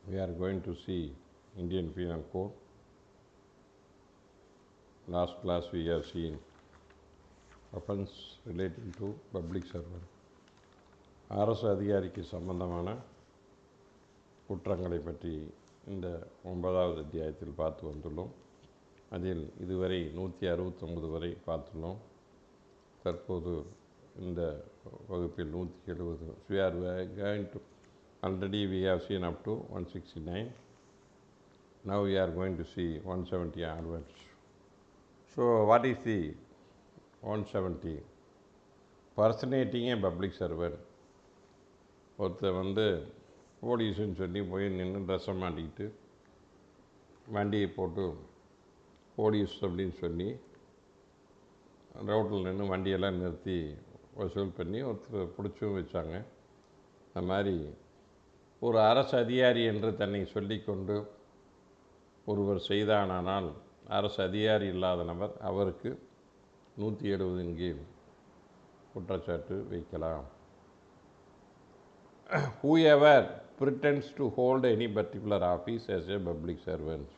we are going to see Indian Penal Code. Last class we have seen offense relating to public servant. அரசு அதிகாரிக்கு சம்பந்தமான குற்றங்களை பற்றி இந்த 9வது அத்தியாயத்தில் பார்த்து வந்துள்ளோம். அதில் இதுவரை 169 வரை பார்த்துள்ளோம். தற்போது இந்த வகுப்பில் 170. We are going to already we have seen up to 169. Now we are going to see 170 onwards. So what is the 170? Personating a public servant. ஒருத்தர் போலீஸுன்னு சொல்லி போய் நின்று ட்ரெஸ்ஸை மாட்டிக்கிட்டு வண்டியை போட்டு போலீஸ் அப்படின்னு சொல்லி ரோட்டில் நின்று வண்டியெல்லாம் நிறுத்தி வசூல் பண்ணி ஒருத்தர் பிடிச்சும் வச்சாங்க. அந்த மாதிரி ஒரு அரசு அதிகாரி என்று தன்னை சொல்லிக்கொண்டு ஒருவர் செய்தானால் அரசு அதிகாரி இல்லாத நபர் அவருக்கு 170 கீழ் குற்றச்சாட்டு வைக்கலாம். Whoever pretends to hold any particular office as a public servant.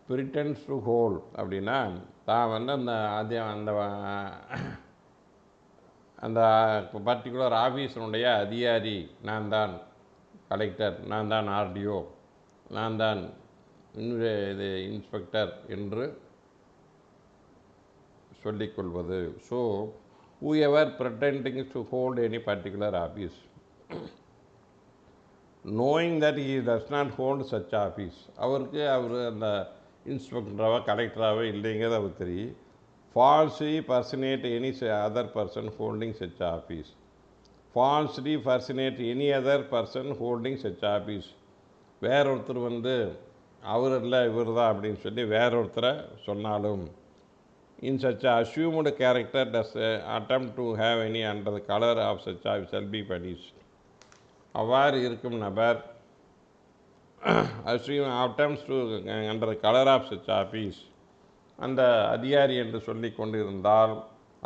Pretends to hold அப்படின்னா தான் அந்த அந்த பர்டிகுலர் ஆஃபீஸினுடைய அதிகாரி, நான் தான் கலெக்டர், நான் தான் ஆர்டிஓ, நான் தான் இது இன்ஸ்பெக்டர் என்று சொல்லிக்கொள்வது. So whoever pretending to hold any particular office, knowing that he does not hold such office, அவர் அந்த இன்ஸ்பெக்டராகவோ கலெக்டராகவோ இல்லைங்கிறது அவர் தெரியும். falsely personate any other person holding such office. falsely personate any other person holding such office. வேறொருத்தர் அவர் இல்லை இவர் தான் அப்படின்னு சொல்லி வேறொருத்தரை சொன்னாலும், in such assumed character does attempt to have any under the color of such office shall be punished. அவ்வாறு இருக்கும் நபர் attempts to under the color of such office, அந்த அதிகாரி என்று சொல்லி கொண்டிருந்தால்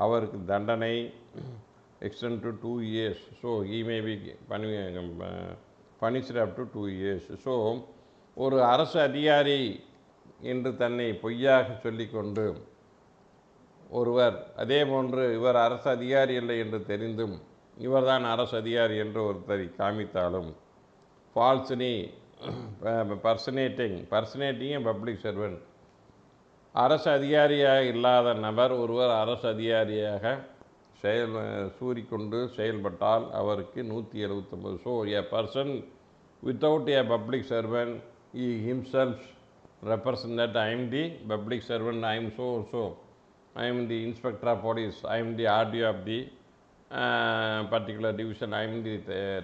அவருக்கு தண்டனை extend to 2 years. So he may be punished up to 2 years. So ஒரு அரசு அதிகாரி என்று தன்னை பொய்யாக சொல்லிக்கொண்டு ஒருவர், அதே போன்று இவர் அரசு அதிகாரி இல்லை என்று தெரிந்தும் இவர்தான் அரசு அதிகாரி என்று ஒருத்தரை காமித்தாலும், ஃபால்ஸ்லி பர்சனேட்டிங் பப்ளிக் சர்வெண்ட், அரசு அதிகாரியாக இல்லாத நபர் ஒருவர் அரசு அதிகாரியாக கூறிக்கொண்டு செயல்பட்டால் அவருக்கு 179. So a person without a public servant, he himself represents that I am the public servant, I am so, I am the inspector of police, I am the RDO of the particular division, I am the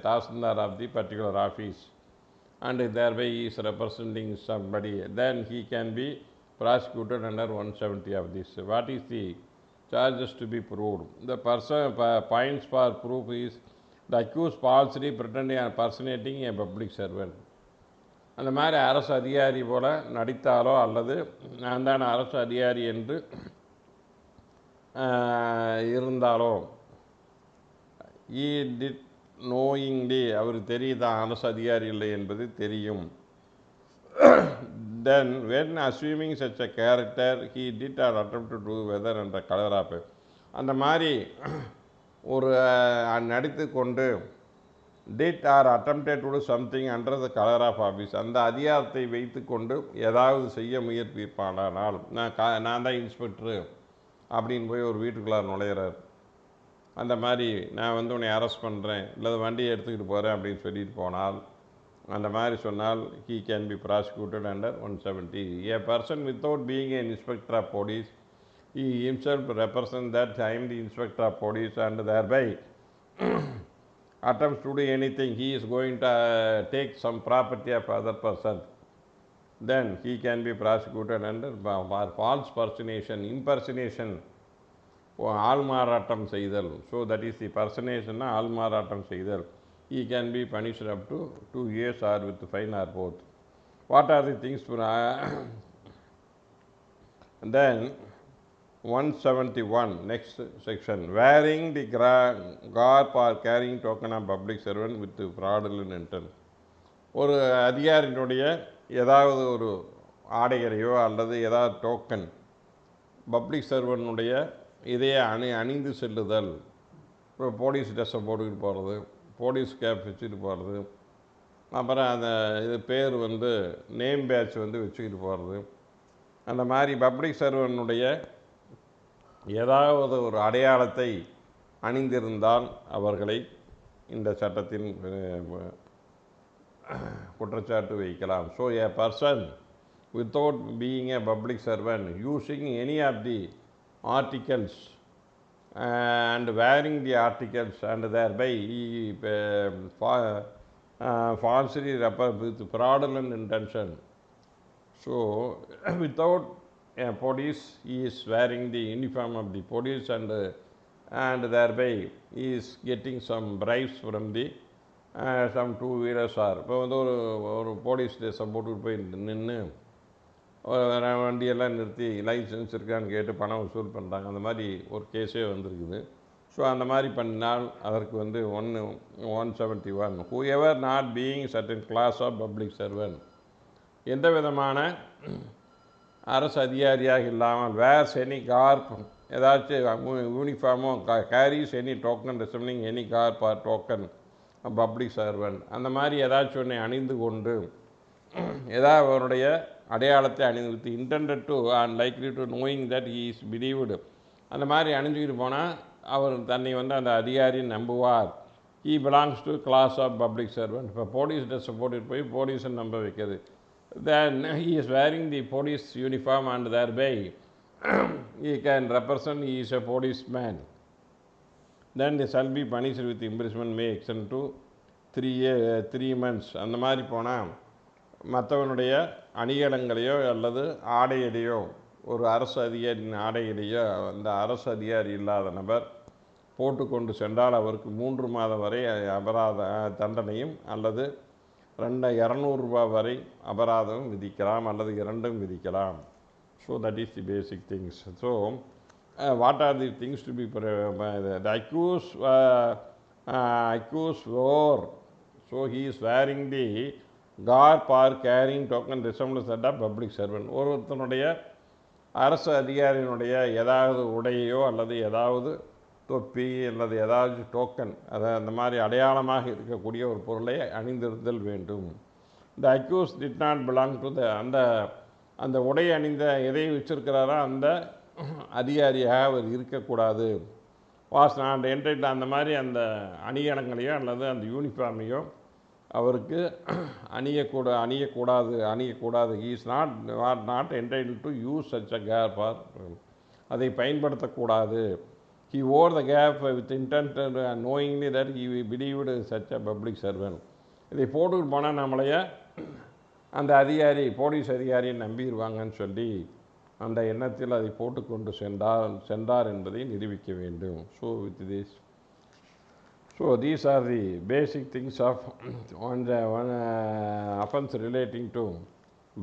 Tahsildar of the particular office, and thereby he is representing somebody, then he can be prosecuted under 170 of this. What is the charges to be proved? The points for proof is the accused falsely pretending and personating a public servant. அந்த மாதிரி அரசு அதிகாரி போல நடித்தாலோ அல்லது நான் தான் அரசு அதிகாரி என்று இருந்தாலோ, he did knowingly, அவருக்கு தெரியுதான் அரசு அதிகாரி இல்லை என்பது தெரியும். Then when assuming such a character, he did or attempt to do whether under color of, அந்த மாதிரி ஒரு நடித்து கொண்டு did or attempted to do something under the color of office, அந்த அதிகாரத்தை வைத்து கொண்டு ஏதாவது செய்ய முயற்சிப்பானால், நான் தான் இன்ஸ்பெக்டரு அப்படின்னு போய் ஒரு வீட்டுக்குள்ளார நுழையிறார். அந்த மாதிரி நான் உன்னை அரெஸ்ட் பண்ணுறேன் இல்லை வண்டியை எடுத்துக்கிட்டு போகிறேன் அப்படின்னு சொல்லிட்டு போனால், அந்த மாதிரி சொன்னால் he can be prosecuted under 170. A person without being an inspector of police, he himself represents that I am the inspector of police, and thereby attempts to do anything, he is going to take some property of other person, then he can be prosecuted under false personation, impersonation, ஆள்மாறாட்டம் செய்தல். So that is the personation, ஆள்மாறாட்டம் செய்தல். He can be punished up to 2 years or with fine or both. What are the things for then 171, next section, wearing the garb or carrying token of public servant with fraudulent intent. ஒரு அதிகாரியினுடைய ஏதாவது ஒரு ஆடைகளையோ அல்லது ஏதாவது token public சர்வனுடைய இதையே அணிந்து செல்லுதல். இப்போ police ட்ரெஸ்ஸை போட்டுக்கிட்டு போகிறது, போலீஸ் கேப் வச்சுக்கிட்டு போகிறது, அப்புறம் அந்த இது பேர் நேம் பேட்ச் வச்சுக்கிட்டு போகிறது, அந்த மாதிரி பப்ளிக் சர்வனுடைய ஏதாவது ஒரு அடையாளத்தை அணிந்திருந்தால் அவர்களை இந்த சட்டத்தின் குற்றச்சாட்டு வைக்கலாம். So a person without being a public servant using any of the articles and wearing the articles and thereby he falsely with fraudulent intention. So without a police he is wearing the uniform of the police and thereby he is getting some bribes from the some two-wheelers are. இப்போ ஒரு police ட்ரெஸ்ஸை போட்டுக்கிட்டு போய் நின்று வண்டியெல்லாம் நிறுத்தி licence இருக்கான்னு கேட்டு பணம் வசூல் பண்ணுறாங்க. அந்த மாதிரி ஒரு கேஸே வந்திருக்குது. ஸோ அந்த மாதிரி பண்ணினால் அதற்கு 171 whoever not being certain class of public servant, எந்த விதமான அரசு அதிகாரியாக இல்லாமல் வேர்ஸ் எனி கார்ப், ஏதாச்சும் யூனிஃபார்மோ carries any token resembling any garb or token public servant, அந்த மாதிரி ஏதாச்சும் ஒன்றை அணிந்து கொண்டு ஏதாவது அவருடைய அடையாளத்தை அணிந்து intended to and likely to knowing that he is believed, அந்த மாதிரி அணிஞ்சிக்கிட்டு போனால் அவர் தன்னை அந்த அதிகாரியை நம்புவார். He belongs to class of public servant. இப்போ போலீஸ் ட்ரெஸ்ஸை போட்டுட்டு போய் போலீஸை நம்ப வைக்கிறது. Then he is wearing the police uniform and thereby he can represent he is a police man. then they shall be punished with imprisonment may extend to 3 months. அந்த மாதிரி போனால் மற்றவனுடைய அணிகலங்களையோ அல்லது ஆடையிலையோ ஒரு அரசு அதிகாரியின் ஆடையிலையோ அந்த அரசு அதிகாரி இல்லாத நபர் போட்டுக்கொண்டு சென்றால் அவருக்கு 3 மாதம் வரை அபராத தண்டனையும் அல்லது 200 ரூபாய் வரை அபராதம் விதிக்கலாம் அல்லது 2ம் விதிக்கலாம். So that is the basic things. So what are the things to be the accused wore, so he is wearing the garb or carrying token resemblance that of public servant. ஒருத்தனுடைய அரசு அதிகாரியினுடைய ஏதாவது உடையோ அல்லது ஏதாவது தொப்பி அல்லது ஏதாவது டோக்கன், அதை அந்த மாதிரி அடையாளமாக இருக்கக்கூடிய ஒரு பொருளை அணிந்திருத்தல் வேண்டும். the accused did not belong to the அந்த உடை அணிந்த எதை வச்சிருக்கிறாரோ அந்த அதிகாரியாக அவர் இருக்கக்கூடாது. வாஸ் நாட் என்டைட்டில், அந்த மாதிரி அந்த அணிகலங்களையோ அல்லது அந்த யூனிஃபார்மையோ அவருக்கு அணியக்கூடாது. He is not entitled to use such a garb or, அதை பயன்படுத்தக்கூடாது. He wore the garb with intent knowingly that he believed such a public servant. இதை போட்டுக்கிட்டு போனால் நம்மளைய அந்த அதிகாரி போலீஸ் அதிகாரியை நம்பிடுவாங்கன்னு சொல்லி அந்த எண்ணத்தில் அதை போட்டுக்கொண்டு சென்றார் என்பதை நிரூபிக்க வேண்டும். So with this, so these are the basic things of one offense relating to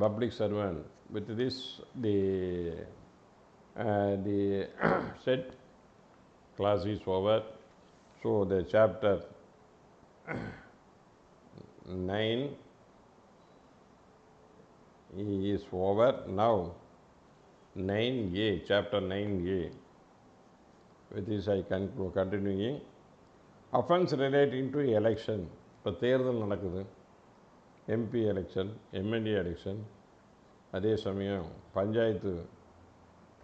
public servant. With this the set class is over. So the chapter 9 is over. Now 9A, chapter 9A. With this I continuing. Offense relating to election. இப்போ தேர்தல் நடக்குது, MP election, MLA election, அதே சமயம் பஞ்சாயத்து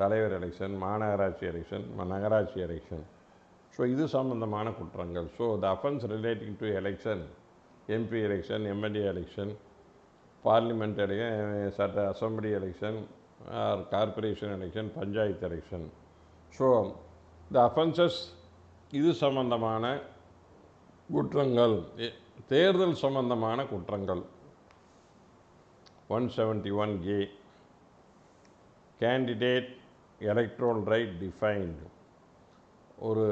தலைவர் election, மாநகராட்சி election, நகராட்சி election. So இது சம்பந்தமான குற்றங்கள். So the offence relating to election, MP election, MLA election, parliament election, சட்ட assembly election or corporation election, panchayat election. So the offences இது சம்பந்தமான குற்றங்கள், தேர்தல் சம்பந்தமான குற்றங்கள். 171A, candidate electoral right defined. ஒரு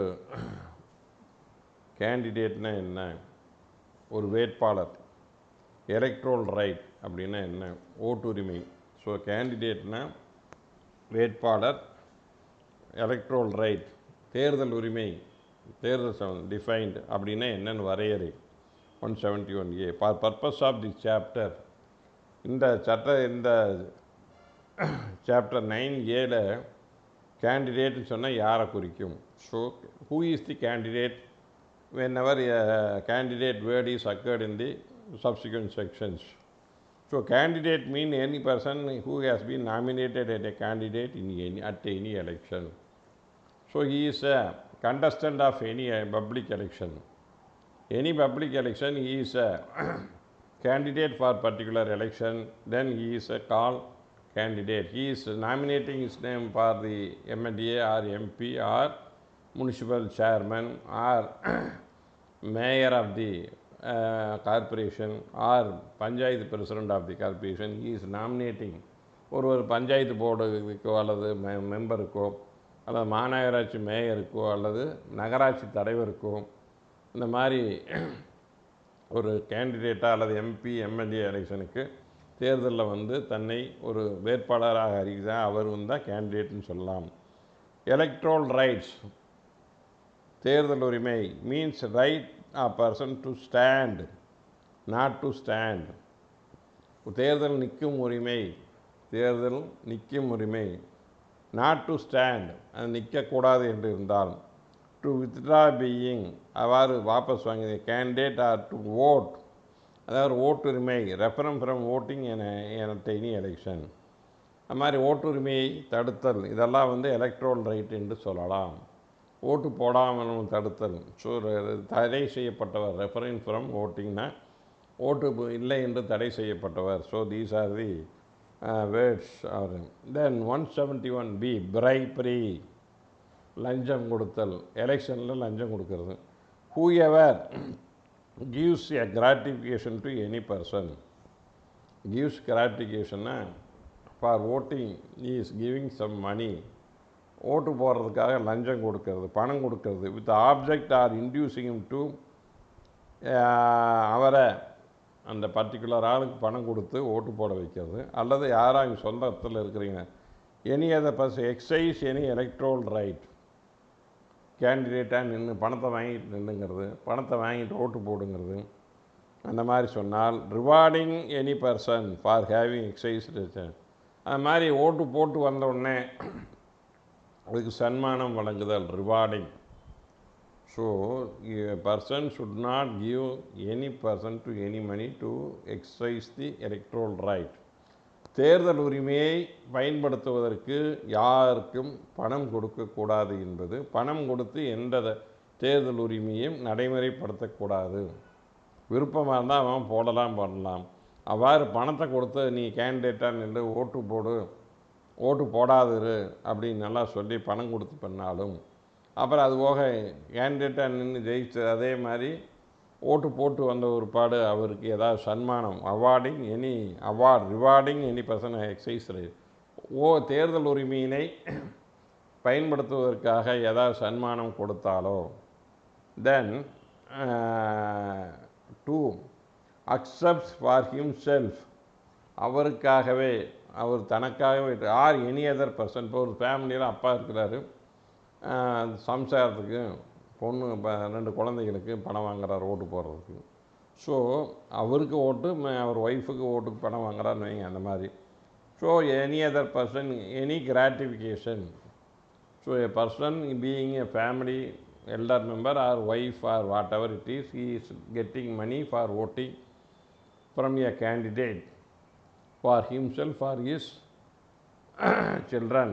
கேண்டிடேட்னா என்ன, ஒரு வேட்பாளர். எலக்ட்ரல் ரைட் அப்படின்னா என்ன, ஓட்டுரிமை. ஸோ கேண்டிடேட்னா வேட்பாளர், எலக்ட்ரல் ரைட் தேர்தல் உரிமை, தேர்தல் டிஃபைன்டு அப்படின்னா என்னென்னு வரையறை. 171A. For purpose of this chapter, இந்த சாப்டர் 9Aல கேண்டிடேட்னு சொன்னால் யாரை குறிக்கும்? So who is the candidate whenever a candidate word is occurred in the subsequent sections. So candidate mean any person who has been nominated as a candidate at any election. So he is a contestant of any public election. Any public election, he is a candidate for particular election, then he is a called candidate. He is nominating his name for the MLA or MP or municipal chairman or mayor of the corporation or panchayat president of the corporation. He is nominating ஒரு பஞ்சாயத்து போர்டுக்கோ அல்லது மெம்பருக்கோ அல்லது மாநகராட்சி மேயருக்கோ அல்லது நகராட்சி தலைவருக்கோ இந்த மாதிரி ஒரு கேண்டிடேட்டாக அல்லது எம்பி எம்எல்ஏ எலெக்ஷனுக்கு தேர்தலில் வந்து தன்னை ஒரு வேட்பாளராக அறிவித்தால் அவர் தான் கேண்டிடேட்னு சொல்லலாம். எலக்ட்ரல் ரைட்ஸ் தேர்தல் உரிமை means right a person to stand, not to stand. தேர்தல் நிற்கும் உரிமை not to stand, அது நிற்கக்கூடாது என்று இருந்தால். டு வித்ட்ரா பீயிங், அவ்வாறு வாபஸ் வாங்கியது. கேண்டிடேட் ஆர் டு ஓட், அதாவது ஓட்டுரிமை, ரெஃபரம் ஃப்ரம் ஓட்டிங் எனி எலெக்ஷன். அது மாதிரி ஓட்டுரிமையை தடுத்தல், இதெல்லாம் வந்து எலக்ட்ரல் ரைட் என்று சொல்லலாம். ஓட்டு போடாமலும் தடுத்தல், ஸோ தடை செய்யப்பட்டவர். ரெஃபரிங் ஃப்ரம் ஓட்டிங்னா ஓட்டு இல்லை என்று தடை செய்யப்பட்டவர். So these are the words. Then 171B bribery, லஞ்சம் கொடுத்தல், எலெக்ஷனில் லஞ்சம் கொடுக்கறது. whoever gives a gratification to any person, gives gratification for voting, he is giving some money. ஓட்டு போடுறதுக்காக லஞ்சம் கொடுக்கறது, பணம் கொடுக்கறது. With object or inducing him to, அவரை அந்த பர்டிகுலர் ஆளுக்கு பணம் கொடுத்து ஓட்டு போட வைக்கிறது. அல்லது யாராக இங்கே சொந்தத்தில் இருக்கிறீங்க, any other person exercise any electoral right. கேண்டிடேட்டாக நின்று பணத்தை வாங்கிட்டு நின்றுங்கிறது, பணத்தை வாங்கிட்டு ஓட்டு போடுங்கிறது, அந்த மாதிரி சொன்னால். Rewarding any person for having exercise, அது மாதிரி ஓட்டு போட்டு வந்த உடனே அதுக்கு சன்மானம் வழங்குதல், rewarding. So person should not give any person to any money to exercise the electoral right. தேர்தல் உரிமையை பயன்படுத்துவதற்கு யாருக்கும் பணம் கொடுக்கக்கூடாது என்பது, பணம் கொடுத்து எந்த தேர்தல் உரிமையும் நடைமுறைப்படுத்தக்கூடாது. விருப்பமாக இருந்தால் அவன் பண்ணலாம். அவ்வாறு பணத்தை கொடுத்து நீ கேண்டிடேட்டாக நின்று ஓட்டு போடாதுரு அப்படின்னு நல்லா சொல்லி பணம் கொடுத்து பண்ணாலும், அப்புறம் அது போக கேண்டிடேட்டாக நின்று ஜெயிச்சு அதே மாதிரி ஓட்டு போட்டு வந்த ஒரு பாடு அவருக்கு ஏதாவது சன்மானம், rewarding any person exercise right. தேர்தல் உரிமையினை பயன்படுத்துவதற்காக ஏதாவது சன்மானம் கொடுத்தாலோ. தென் 2 அக்செப்ட்ஸ் ஃபார் ஹிம்செல்ஃப், அவருக்காகவே, அவர் தனக்காகவே, ஆர் எனி அதர் பர்சன். இப்போ ஒரு ஃபேமிலியில் அப்பா இருக்கிறாரு, சம்சாரத்துக்கு பொண்ணு 2 குழந்தைகளுக்கு பணம் வாங்குறாரு ஓட்டு போடுறதுக்கு. ஸோ அவருக்கு ஓட்டு, அவர் ஒய்ஃபுக்கு ஓட்டுக்கு பணம் வாங்குறாருன்னு வைங்க, அந்த மாதிரி. So any other person, any gratification. So a person being a family elder member or wife or whatever it is, he is getting money for voting from a candidate for himself or his children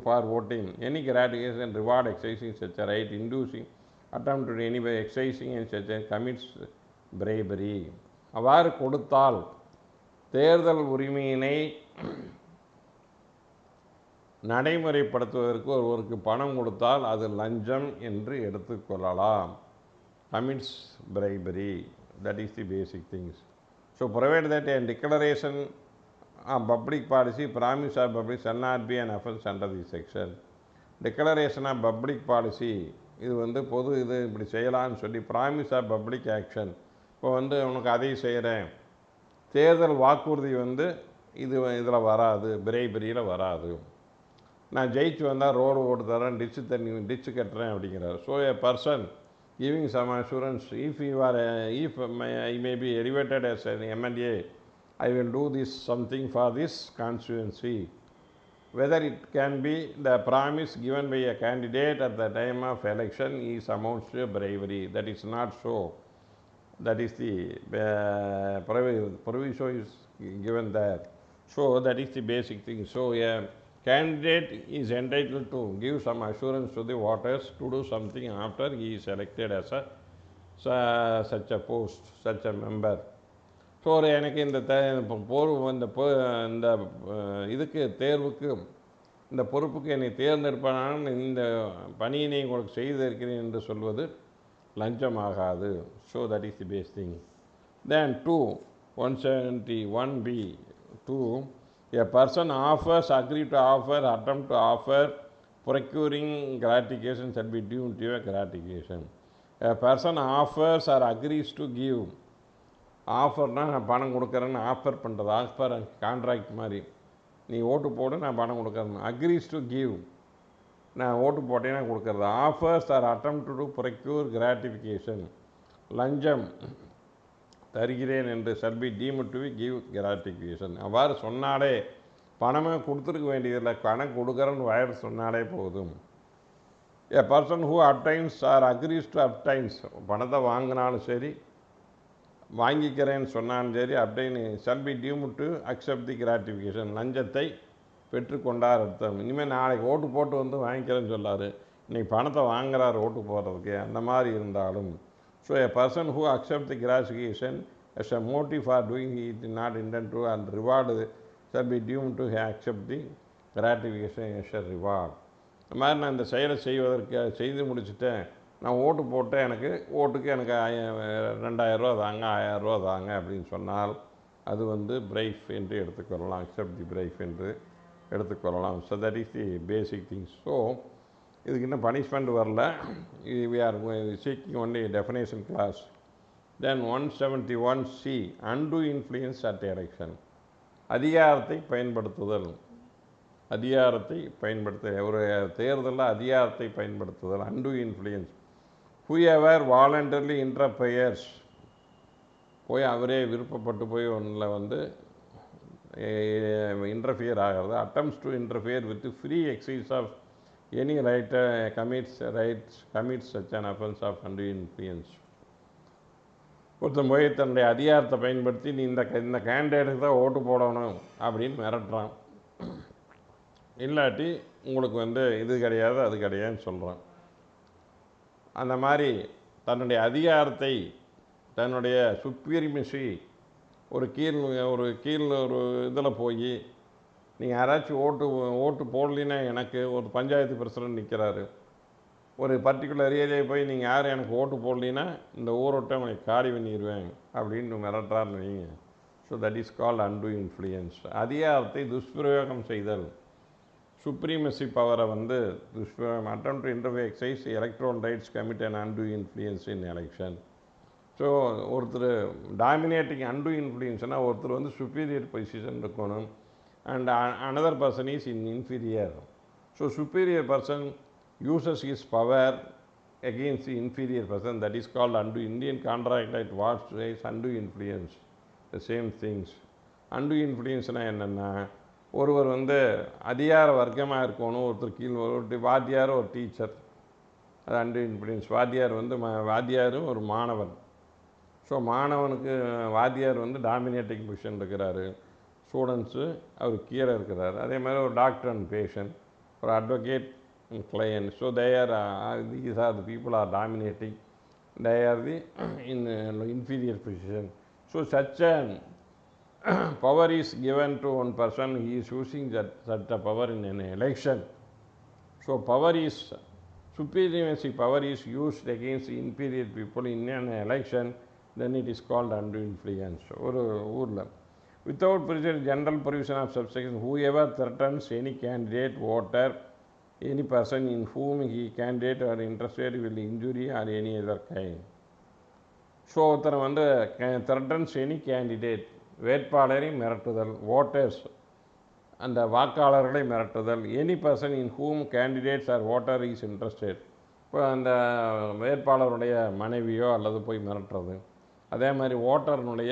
for voting. Any gratification, reward, exercising such a right, inducing, attempt to any by exercising and such a commits bribery. அவ்வாறு கொடுத்தால், தேர்தல் உரிமையினை நடைமுறைப்படுத்துவதற்கு ஒருவருக்கு பணம் கொடுத்தால் அது லஞ்சம் என்று எடுத்துக்கொள்ளலாம். commits bribery. That is the basic things. So provided that a declaration of public policy, promise of public shall not be an offence under this section. Declaration of public policy, இது வந்து பொது இது இப்படி செய்யலான்னு சொல்லி, ப்ராமிஸ் ஆஃப் பப்ளிக் ஆக்ஷன், இப்போ வந்து உனக்கு அதை செய்கிறேன், தேர்தல் வாக்குறுதி வந்து இதில் வராது, பிரைபரியில் வராது. நான் ஜெயிச்சு வந்தால் ரோடு ஓட்டு தரேன், டிச்சு கட்டுறேன் அப்படிங்கிறார். So a person giving some assurance. If you are, I may be elevated as an MLA, I will do this something for this constituency. Whether it can be the promise given by a candidate at the time of election is amounts to bravery. That is not so. That is the proviso is given there. So that is the basic thing. So a candidate is entitled to give some assurance to the voters to do something after he is elected as a such a post, such a member. So ஒரு எனக்கு இந்த இந்த இதுக்கு தேர்வுக்கு இந்த பொறுப்புக்கு என்னை தேர்ந்தெடுப்பான இந்த பணியினை உங்களுக்கு செய்திருக்கிறேன் என்று சொல்வது லஞ்சமாகாது. So that is the base thing. Then 171B 2, a person offers, agree to offer, attempt to offer, procuring gratification shall be due to a gratification. A person offers or agrees to give. ஆஃபர்னால் நான் பணம் கொடுக்குறேன்னு offer பண்ணுறது, offer contract மாதிரி. நீ ஓட்டு போடு நான் பணம் கொடுக்குறேன். அக்ரீஸ் டு கிவ், நான் ஓட்டு போட்டேன்னா கொடுக்குறது. Offers or attempt to procure gratification, லஞ்சம் தருகிறேன் என்று shall be deemed to give gratification. அவ்வாறு சொன்னாலே பணமே கொடுத்துருக்க வேண்டியதில்லை, பணம் கொடுக்குறேன்னு வயர் சொன்னாலே போதும். A person who obtains or agrees to obtains, பணத்தை வாங்கினாலும் சரி வாங்கிக்கிறேன்னு சொன்னாலும் சரி, அப்படின்னு shall be deemed to accept the gratification, லஞ்சத்தை பெற்றுக்கொண்டார் அர்த்தம். இனிமேல் நாளைக்கு ஓட்டு போட்டு வந்து வாங்கிக்கிறேன்னு சொல்லார், இன்றைக்கி பணத்தை வாங்குறாரு ஓட்டு போடுறதுக்கு, அந்த மாதிரி இருந்தாலும். So a person who accept the gratification as a motive for doing it not intend to and reward shall be due to accept the gratification as a reward. இந்த மாதிரி நான் இந்த செயலை செய்து முடிச்சுட்டேன், நான் ஓட்டு போட்டேன், எனக்கு ஓட்டுக்கு எனக்கு 2000 ரூபா தாங்க, 1000 ரூபா தாங்க அப்படின்னு சொன்னால் அது வந்து பிரைஃப் என்று எடுத்துக்கொள்ளலாம், அக்செப்ட் தி பிரைஃப் என்று எடுத்துக்கொள்ளலாம். So that is the basic things. So இதுக்கு இன்னும் பனிஷ்மெண்ட் வரல, we are seeking only definition class. Then 171C, undue influence at election, அதிகாரத்தை பயன்படுத்துதல். ஒரு தேர்தலில் அதிகாரத்தை பயன்படுத்துதல், undue influence. whoever voluntarily interferes, போய் அவரே விருப்பப்பட்டு போய் ஒன்றில் வந்து இன்டர்ஃபியர் ஆகிறது. attempts to interfere with the free exercise of any right commits such an offense of undue influence. ஒருத்தன் போய் தன்னுடைய அதிகாரத்தை பயன்படுத்தி நீ இந்த கேண்டிடேட்டுக்கு தான் ஓட்டு போடணும் அப்படின்னு மிரட்டுறான், இல்லாட்டி உங்களுக்கு வந்து இது கிடையாது அது கிடையாதுன்னு சொல்கிறான். அந்த மாதிரி தன்னுடைய அதிகாரத்தை, தன்னுடைய சுப்பீரிமசி, ஒரு கீழ் ஒரு இதில் போய் நீங்கள் யாராச்சும் ஓட்டு போடலின்னா, எனக்கு ஒரு பஞ்சாயத்து பிரசிடண்ட் நிற்கிறாரு, ஒரு பர்டிகுலர் ஏரியாவை போய் நீங்கள் யார் எனக்கு ஓட்டு போடலின்னா இந்த ஊரோட்டை உனக்கு காலி பண்ணிடுவேன் அப்படின்னு மிரட்டுறாருன்னு நீங்கள். So that is called and influence. அதிகாரத்தை துஷ்பிரயோகம் செய்தல், சுப்ரீமசி பவரை வந்து துஷ்பிரயோகம். attempt to interfere exercise electoral rights commit an undue influence in election. So ஒருத்தர் டாமினேட்டிங் அன்டு இன்ஃப்ளூயன்ஸ்னால் ஒருத்தர் வந்து சுப்பீரியர் பொசிஷன் இருக்கணும், and another person is in inferior. So superior person uses his power against the inferior person, that is called undue. Indian contract act what says undue influence, the same things. undue influenceனால் என்னென்னா, ஒருவர் வந்து அதிகார வர்க்கமாக இருக்கணும், ஒருத்தர் கீழ் ஒரு வாத்தியார் ஒரு டீச்சர், அது அன்டு இன்ஃப்ளூயன்ஸ். வாத்தியார் வந்து வாத்தியாரும் ஒரு மாணவன். ஸோ மாணவனுக்கு வாத்தியார் வந்து டாமினேட்டிங் பொசிஷன் இருக்கிறாரு, ஸ்டூடெண்ட்ஸு அவர் கீழே இருக்கிறார். அதே மாதிரி ஒரு டாக்டர் அண்ட் பேஷண்ட், ஒரு advocate and client. So they are these are the people are dominating, they are the in inferior position. So such a power is given to one person, he is using such a power in an election. So power is supremacy, power is used against inferior people in an election, then it is called undue influence. ஒரு ஊரில் without general provision of subsection, whoever threatens any candidate, voter, any person in whom he candidate or interested will injury or any other kind. So ஒருத்தர் வந்து threatens any candidate, வேட்பாளரை மிரட்டுதல், voters அந்த வாக்காளர்களை மிரட்டுதல், any person in whom candidates or voter is interested, இப்போ அந்த வேட்பாளருடைய மனைவியோ அல்லது போய் மிரட்டுறது. அதே மாதிரி ஓட்டர்னுடைய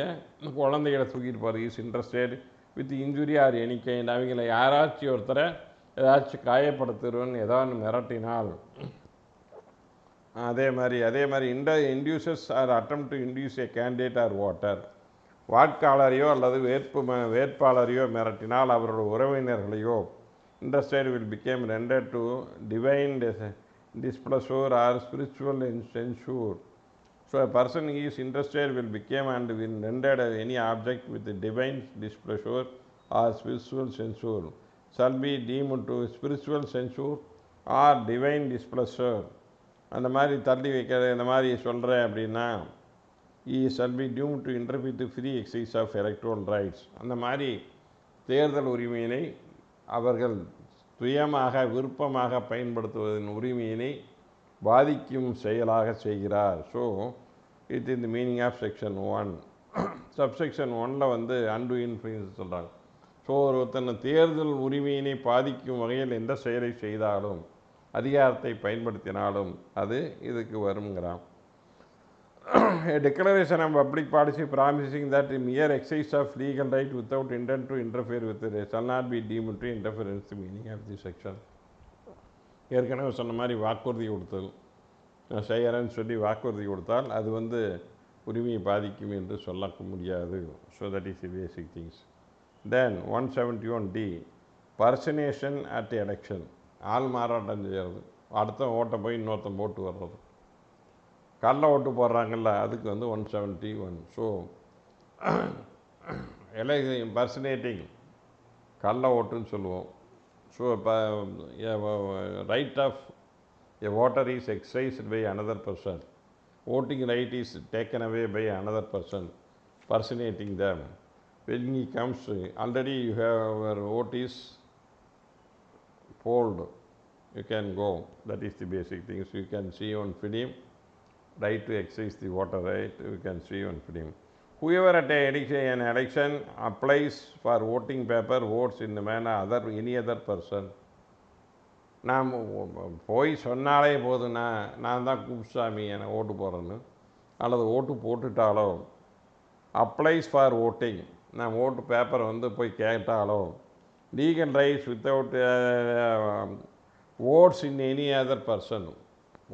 குழந்தைகளை தூக்கிட்டு போகிறது is interested with injury or any kind. அவங்கள யாராச்சும் ஒருத்தரை ஏதாச்சும் காயப்படுத்துருன்னு ஏதாவது மிரட்டினால், அதே மாதிரி induces or attempt to induce a candidate or voter. வாக்காளரையோ அல்லது வேட்பாளரையோ மிரட்டினால் அவரோட உறவினர்களையோ interested will become rendered to divine displeasure or spiritual censure. So a person who is interested will become and will rendered any object with divine displeasure or spiritual censure shall be deemed to spiritual censure or divine displeasure. அந்த மாதிரி தள்ளி வைக்கிற இந்த மாதிரி சொல்கிறேன் அப்படின்னா he shall be doomed to interfere with free exercise of electoral rights. அந்த மாதிரி தேர்தல் உரிமையினை அவர்கள் சுயமாக விருப்பமாக பயன்படுத்துவதன் உரிமையினை பாதிக்கும் செயலாக செய்கிறார். So it in the meaning of section 1. Subsection 1ல் வந்து அன்டு இன்ஃப்ளூயன்ஸ் சொல்கிறாங்க. ஸோ ஒருத்தன் தேர்தல் உரிமையினை பாதிக்கும் வகையில் எந்த செயலை செய்தாலும் அதிகாரத்தை பயன்படுத்தினாலும் அது இதுக்கு வருங்கிறான். A declaration of public policy promising that mere exercise of legal right without intent to interfere with it shall not be deemed to interference the meaning of this section. ஏற்கனவே சொன்ன மாதிரி வாக்குறுதி கொடுத்தது, நான் செய்கிறேன்னு சொல்லி வாக்குறுதி கொடுத்தால் அது வந்து உரிமையை பாதிக்கும் என்று சொல்ல முடியாது. So that is the basic things. Then 171D personation at election. ஆள் மாறாட்டம் செய்கிறது, அடுத்த ஓட்டை போய் இன்னொருத்தன் போட்டு வர்றது, கள்ள ஓட்டு போடுறாங்கல்ல, அதுக்கு வந்து 171. ஸோ பர்சனேட்டிங் கள்ள ஓட்டுன்னு சொல்லுவோம். ஸோ இப்போ right of a voter is exercised by another person, voting right is taken away by another person, personating them. When he comes, already you have your vote is polled, you can go. That is the basic things. You can see on film, right to exercise the voter right, you can see on film. Whoever at an election applies for voting paper votes in the manner any other person. நாம் போய் சொன்னாலே போதுன்னா நான் தான் குப்புசாமி என்னை ஓட்டு போடுறேன்னு, அல்லது ஓட்டு போட்டுட்டாலோ, அப்ளைஸ் ஃபார் ஓட்டிங் நான் ஓட்டு பேப்பரை வந்து போய் கேட்டாலோ, legal rights without votes in any other person,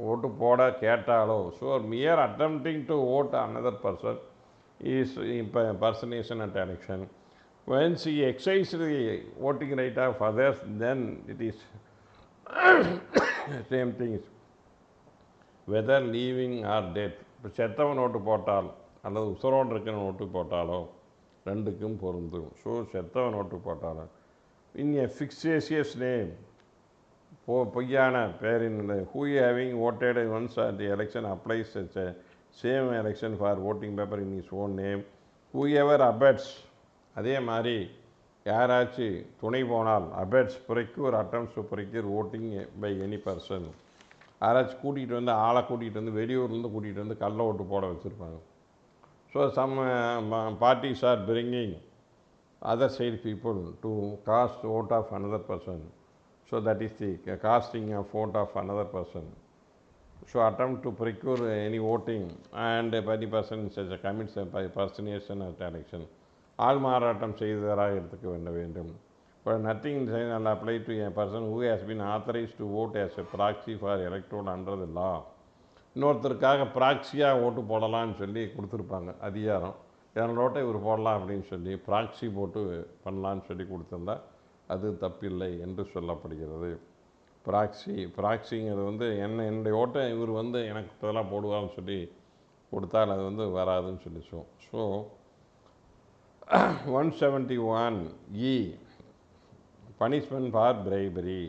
vote போட கேட்டாலோ, so mere attempting to vote another person is personation at election. Once he exercises the voting right of others, then it is same things, whether living or dead. இப்போ செத்தவன் ஓட்டு போட்டால் அல்லது உசுரோடு இருக்கிறவன் ஓட்டு போட்டாலோ ரெண்டுக்கும் பொருந்தும். ஸோ செத்தவன் ஓட்டு போட்டாலும் இன் எ ஃபிக்ஸேஷியஸ் நேம், பொய்யான பேரின் who having voted once at the election applies same election for voting paper in his own name. Whoever abets, அதே மாதிரி யாராச்சும் துணை போனால் abets procure attempts to procure voting by any person. யாராச்சும் கூட்டிகிட்டு வந்து ஆளை கூட்டிகிட்டு வந்து வெளியூர்லேருந்து கூட்டிகிட்டு வந்து கள்ள ஓட்டு போட வச்சுருப்பாங்க. So some parties are bringing other side people to cast vote of another person. So that is the casting of vote of another person. So attempt to procure any voting and by the person commits by personation at election. ஆள் மாறாட்டம் செய்தவராக எடுத்துக்க வேண்டும். But nothing shall apply to a person who has been authorized to vote as a proxy for electoral under the law. இன்னொருத்தருக்காக ப்ராக்சியாக ஓட்டு போடலான்னு சொல்லி கொடுத்துருப்பாங்க அதிகாரம், என்னோட ஓட்டை இவர் போடலாம் அப்படின்னு சொல்லி ப்ராக்சி போட்டு பண்ணலான்னு சொல்லி கொடுத்துருந்தா அது தப்பில்லை என்று சொல்லப்படுகிறது. ப்ராக்சிங்கிறது வந்து என்னுடைய ஓட்டை இவர் வந்து எனக்கு இதெல்லாம் போடுவான்னு சொல்லி கொடுத்தால் அது வந்து வராதுன்னு சொல்லி so 171E punishment for bribery.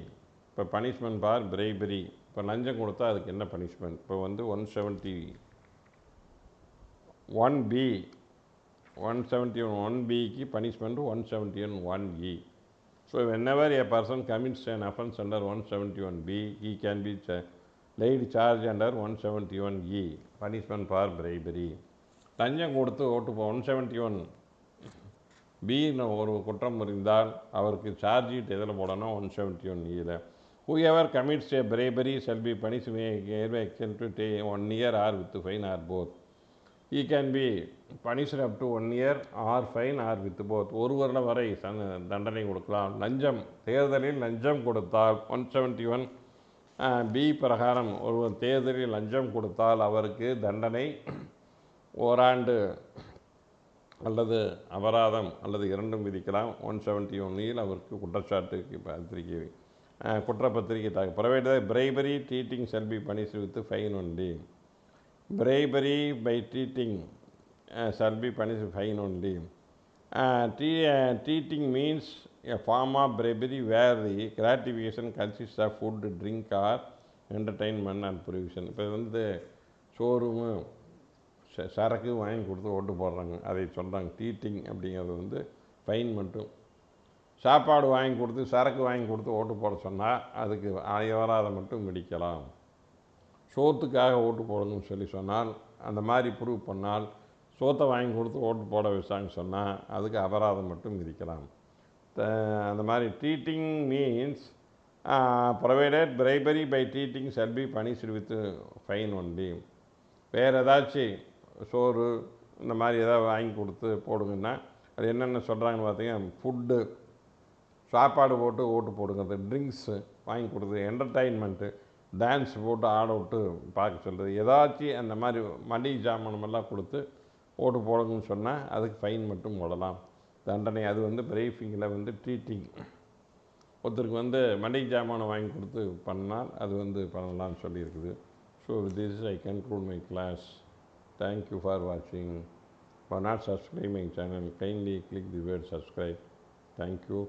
இப்போ பனிஷ்மெண்ட் ஃபார் பிரைபரி, இப்போ லஞ்சம் கொடுத்தா அதுக்கு என்ன பனிஷ்மெண்ட்? இப்போ வந்து 171(1)(b)க்கு punishment 171(1)(e). So whenever a person commits an offence under 171(b), he can be laid charge under 171(e), punishment for bribery. லஞ்சம் கொடுத்து ஓட்டு 171(b) ஒரு குற்றம் புரிந்தால் அவருக்கு சார்ஜ் ஷீட் எதில் போடணும்? 171(e)ல. Whoever commits a bribery shall be punished by extent to 1 year or with fine or both. He can be punished up to 1 year or fine or with both. ஒரு வருடம் வரை தண்டனை கொடுக்கலாம். லஞ்சம், தேர்தலில் லஞ்சம் கொடுத்தால் 171 பி பிரகாரம் ஒருவர் தேர்தலில் லஞ்சம் கொடுத்தால் அவருக்கு தண்டனை ஓராண்டு அல்லது அபராதம் அல்லது இரண்டும் விதிக்கலாம். 171 அவருக்கு குற்றப்பத்திரிகை provided bribery cheating shall be punished with fine only. Bribery by cheating shall be punished with fine only. Cheating means a form of bribery where the gratification consists of food, drink or entertainment and provision. இப்போ வந்து showroom சரக்கு வாங்கி கொடுத்து ஓட்டு போடுறாங்க, அதை சொல்கிறாங்க டீட்டிங். அப்படிங்கிறது வந்து ஃபைன் மட்டும். சாப்பாடு வாங்கி கொடுத்து சரக்கு வாங்கி கொடுத்து ஓட்டு போட சொன்னால் அதுக்கு அபராதம் மட்டும் விதிக்கலாம். சோத்துக்காக ஓட்டு போடணும்னு சொல்லி சொன்னால், அந்த மாதிரி ப்ரூவ் பண்ணால், சோத்தை வாங்கி கொடுத்து ஓட்டு போட வச்சாங்கன்னு சொன்னால் அதுக்கு அபராதம் மட்டும் விதிக்கலாம். அந்த மாதிரி treating means provided bribery by treating shall be punished with fine only. வேறு ஏதாச்சும் சோறு இந்த மாதிரி ஏதாவது வாங்கி கொடுத்து போடுங்கன்னா அது என்னென்ன சொல்கிறாங்கன்னு பார்த்தீங்கன்னா, ஃபுட்டு சாப்பாடு போட்டு ஓட்டு போடுங்கிறது, ட்ரிங்க்ஸு வாங்கி கொடுத்து, என்டர்டைன்மெண்ட்டு டான்ஸ் போட்டு ஆட விட்டு பார்க்க சொல்கிறது, ஏதாச்சும் அந்த மாதிரி மளிகை ஜாமானமெல்லாம் கொடுத்து ஓட்டு போடுங்கன்னு சொன்னால் அதுக்கு ஃபைன் மட்டும் போடலாம். தண்டனை அது வந்து பிரீஃபிங்கில் வந்து ட்ரீட்டிங். ஒருத்தருக்கு வந்து மளிகை ஜாமானம் வாங்கி கொடுத்து பண்ணால் அது வந்து பண்ணலாம்னு சொல்லியிருக்குது. So this is I conclude my class. Thank you for வாட்சிங். For not subscribing my channel, kindly click the word subscribe. Thank you.